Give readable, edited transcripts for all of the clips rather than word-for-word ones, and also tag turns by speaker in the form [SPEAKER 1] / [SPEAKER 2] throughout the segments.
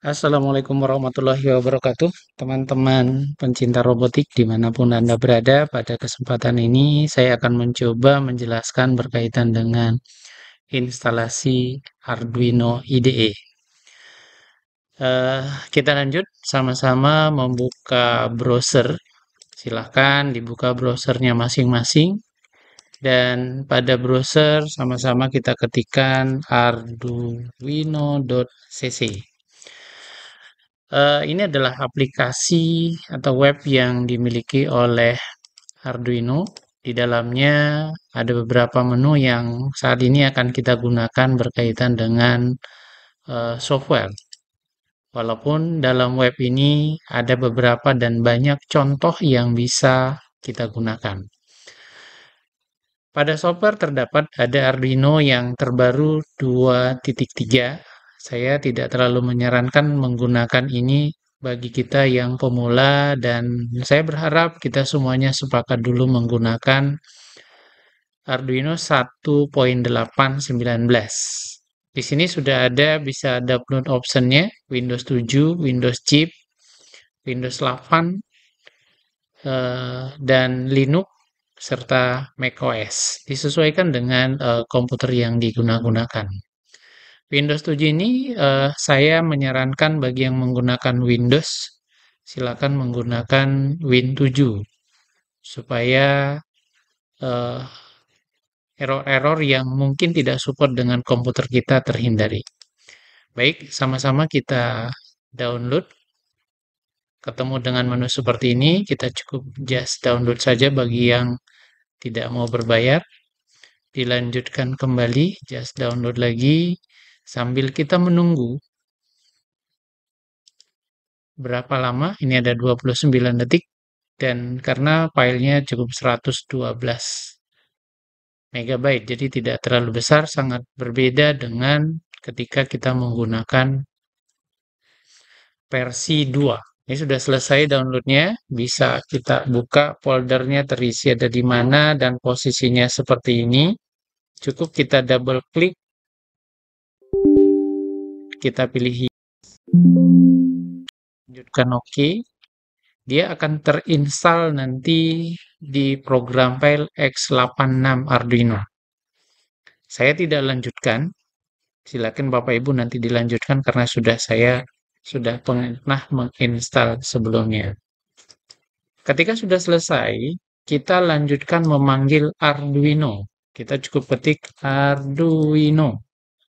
[SPEAKER 1] Assalamualaikum warahmatullahi wabarakatuh, teman-teman pencinta robotik dimanapun Anda berada. Pada kesempatan ini, saya akan mencoba menjelaskan berkaitan dengan instalasi Arduino IDE. Eh, kita lanjut sama-sama membuka browser. Silahkan dibuka browsernya masing-masing. Dan pada browser sama-sama kita ketikkan arduino.cc. Ini adalah aplikasi atau web yang dimiliki oleh Arduino. Di dalamnya ada beberapa menu yang saat ini akan kita gunakan berkaitan dengan software. Walaupun dalam web ini ada beberapa dan banyak contoh yang bisa kita gunakan. Pada software terdapat ada Arduino yang terbaru 2.3. Saya tidak terlalu menyarankan menggunakan ini bagi kita yang pemula dan saya berharap kita semuanya sepakat dulu menggunakan Arduino 1.819. Di sini sudah ada bisa download optionnya Windows 7, Windows Chip, Windows 8, dan Linux serta macOS. Disesuaikan dengan komputer yang digunakan. Windows 7 ini saya menyarankan bagi yang menggunakan Windows, silakan menggunakan Win 7 supaya eh, error-error yang mungkin tidak support dengan komputer kita terhindari. Baik, sama-sama kita download. Ketemu dengan menu seperti ini, kita cukup just download saja bagi yang tidak mau berbayar. Dilanjutkan kembali, just download lagi sambil kita menunggu berapa lama. Ini ada 29 detik dan karena filenya cukup 112 megabyte, jadi tidak terlalu besar, sangat berbeda dengan ketika kita menggunakan versi 2. Ini sudah selesai downloadnya, bisa kita buka foldernya terisi ada di mana dan posisinya seperti ini. Cukup kita double klik, kita pilih lanjutkan OK. Dia akan terinstall nanti di program file x86 Arduino. Saya tidak lanjutkan, silakan Bapak Ibu nanti dilanjutkan karena sudah pernah menginstal sebelumnya. Ketika sudah selesai, kita lanjutkan memanggil Arduino. Kita cukup ketik Arduino.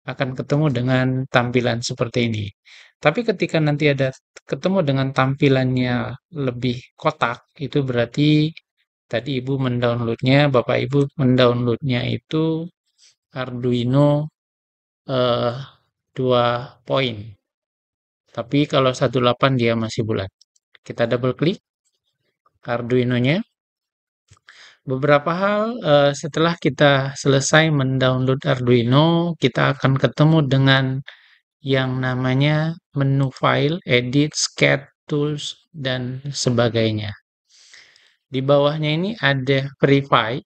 [SPEAKER 1] Akan ketemu dengan tampilan seperti ini. Tapi ketika nanti ada ketemu dengan tampilannya lebih kotak, itu berarti tadi Ibu mendownloadnya, Bapak Ibu mendownloadnya itu Arduino 2 poin. Tapi kalau 18 dia masih bulat. Kita double klik Arduino-nya. Beberapa hal setelah kita selesai mendownload Arduino, kita akan ketemu dengan yang namanya menu file, edit, scat, tools, dan sebagainya. Di bawahnya ini ada verify.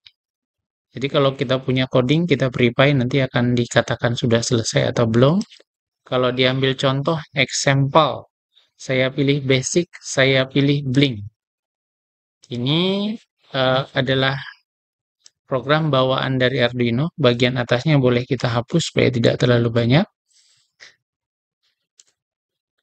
[SPEAKER 1] Jadi kalau kita punya coding, kita verify nanti akan dikatakan sudah selesai atau belum. Kalau diambil contoh, example, saya pilih basic, saya pilih blink. Ini adalah program bawaan dari Arduino. Bagian atasnya boleh kita hapus supaya tidak terlalu banyak.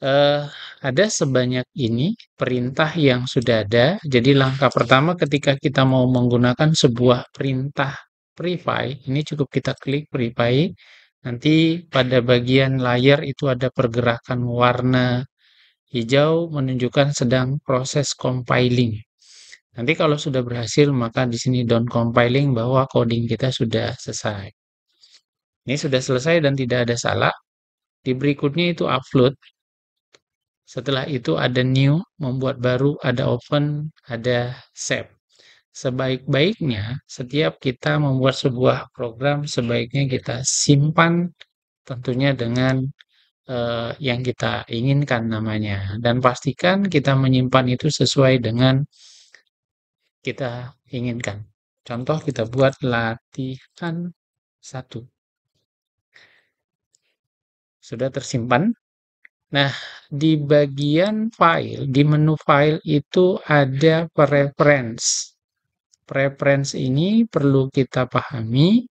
[SPEAKER 1] eh, ada sebanyak ini perintah yang sudah ada. Jadi langkah pertama ketika kita mau menggunakan sebuah perintah prefy, ini cukup kita klik prefy. Nanti pada bagian layar itu ada pergerakan warna hijau menunjukkan sedang proses compiling. Nanti kalau sudah berhasil, maka di sini done compiling bahwa coding kita sudah selesai. Ini sudah selesai dan tidak ada salah. Di berikutnya itu upload. Setelah itu ada new, membuat baru, ada open, ada save. Sebaik-baiknya, setiap kita membuat sebuah program, sebaiknya kita simpan tentunya dengan yang kita inginkan namanya. Dan pastikan kita menyimpan itu sesuai dengan kita inginkan. Contoh kita buat latihan 1. Sudah tersimpan. Nah, di bagian file, di menu file itu ada preference. Preference ini perlu kita pahami.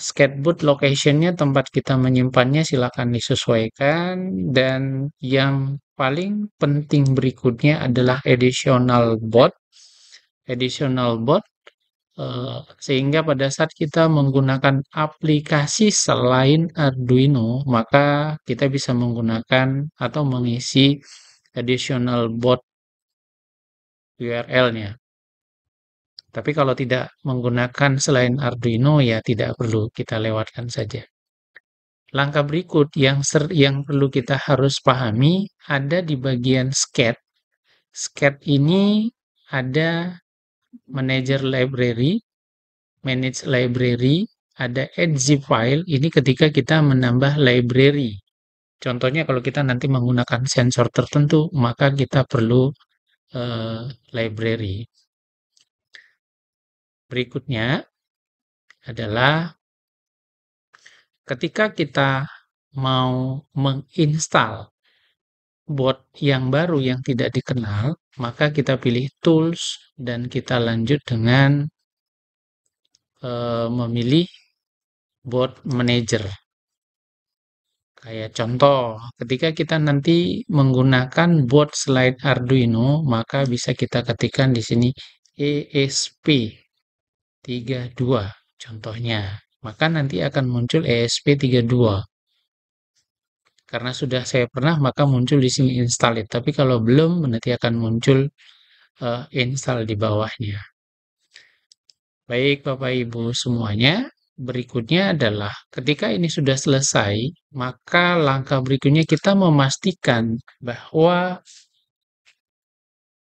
[SPEAKER 1] Sketchbook location-nya, tempat kita menyimpannya silakan disesuaikan, dan yang paling penting berikutnya adalah additional board. Additional board, sehingga pada saat kita menggunakan aplikasi selain Arduino, maka kita bisa menggunakan atau mengisi additional board URL-nya. Tapi kalau tidak menggunakan selain Arduino, ya tidak perlu, kita lewatkan saja. Langkah berikut yang perlu kita harus pahami ada di bagian Sketch. Sketch ini ada Manager Library, Manage Library, ada Add Zip File. Ini ketika kita menambah library. Contohnya kalau kita nanti menggunakan sensor tertentu, maka kita perlu library. Berikutnya adalah ketika kita mau menginstal board yang baru yang tidak dikenal, maka kita pilih tools dan kita lanjut dengan memilih board manager. Kayak contoh, ketika kita nanti menggunakan board selain Arduino, maka bisa kita ketikkan di sini ESP32 contohnya. Maka nanti akan muncul ESP32. Karena sudah saya pernah, maka muncul di sini install it. Tapi kalau belum, nanti akan muncul install di bawahnya. Baik Bapak Ibu semuanya, berikutnya adalah ketika ini sudah selesai, maka langkah berikutnya kita memastikan bahwa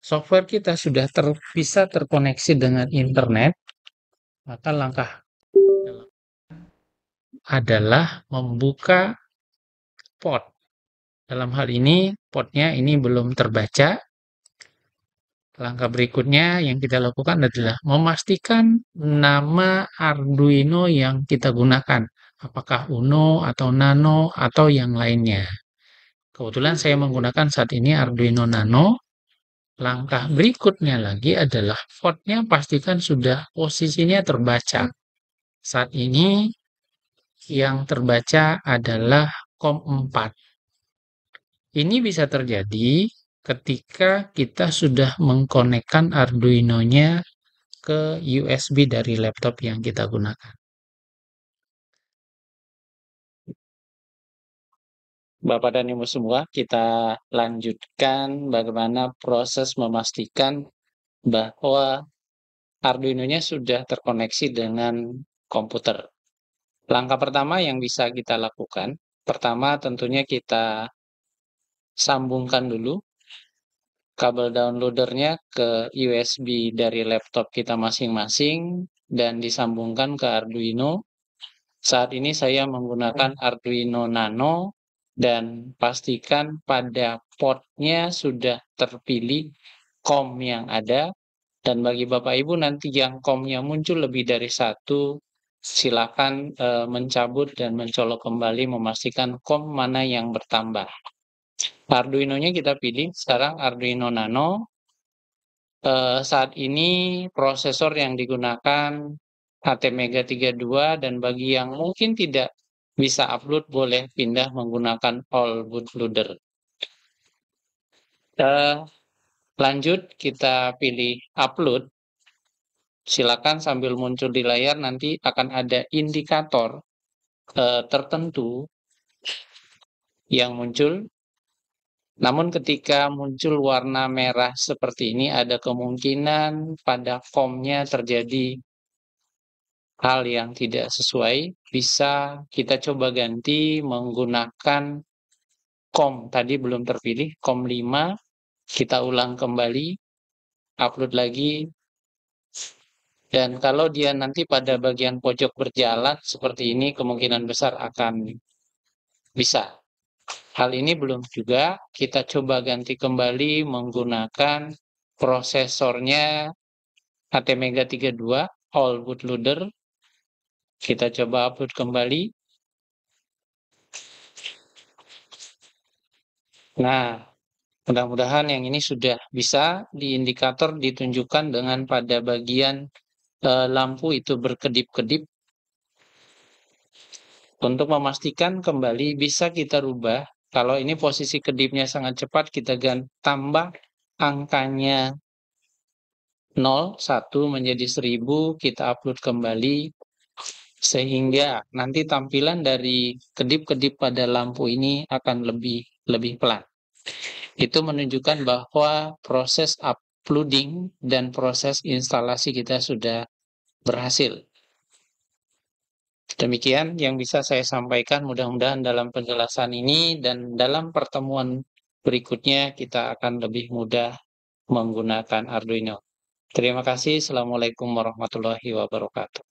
[SPEAKER 1] software kita sudah bisa terkoneksi dengan internet. Maka langkah adalah membuka port. Dalam hal ini, portnya ini belum terbaca. Langkah berikutnya yang kita lakukan adalah memastikan nama Arduino yang kita gunakan. Apakah Uno atau Nano atau yang lainnya. Kebetulan saya menggunakan saat ini Arduino Nano. Langkah berikutnya lagi adalah portnya pastikan sudah posisinya terbaca. Saat ini yang terbaca adalah COM4. Ini bisa terjadi ketika kita sudah mengkonekkan Arduino-nya ke USB dari laptop yang kita gunakan. Bapak dan Ibu semua, kita lanjutkan bagaimana proses memastikan bahwa Arduino-nya sudah terkoneksi dengan komputer. Langkah pertama yang bisa kita lakukan, pertama tentunya kita sambungkan dulu kabel downloadernya ke USB dari laptop kita masing-masing dan disambungkan ke Arduino. Saat ini saya menggunakan Arduino Nano dan pastikan pada portnya sudah terpilih COM yang ada. Dan bagi Bapak Ibu nanti yang COM-nya muncul lebih dari satu, silakan mencabut dan mencolok kembali memastikan COM mana yang bertambah. Arduino-nya kita pilih sekarang Arduino Nano. Saat ini prosesor yang digunakan ATmega 32, dan bagi yang mungkin tidak bisa upload boleh pindah menggunakan all bootloader. Lanjut kita pilih upload. Silakan sambil muncul di layar nanti akan ada indikator tertentu yang muncul. Namun ketika muncul warna merah seperti ini, ada kemungkinan pada COM-nya terjadi hal yang tidak sesuai. Bisa kita coba ganti menggunakan COM. Tadi belum terpilih, COM 5. Kita ulang kembali, upload lagi. Dan kalau dia nanti pada bagian pojok berjalan seperti ini, kemungkinan besar akan bisa. Hal ini belum juga, kita coba ganti kembali menggunakan prosesornya ATmega 32 all bootloader. Kita coba upload kembali. Nah, mudah-mudahan yang ini sudah bisa di indikator ditunjukkan dengan pada bagian lampu itu berkedip-kedip. Untuk memastikan kembali bisa kita rubah. Kalau ini posisi kedipnya sangat cepat, kita tambah angkanya 0, 1 menjadi 1000, kita upload kembali, sehingga nanti tampilan dari kedip-kedip pada lampu ini akan lebih lebih pelan. Itu menunjukkan bahwa proses uploading dan proses instalasi kita sudah berhasil. Demikian yang bisa saya sampaikan, mudah-mudahan dalam penjelasan ini dan dalam pertemuan berikutnya kita akan lebih mudah menggunakan Arduino. Terima kasih. Assalamualaikum warahmatullahi wabarakatuh.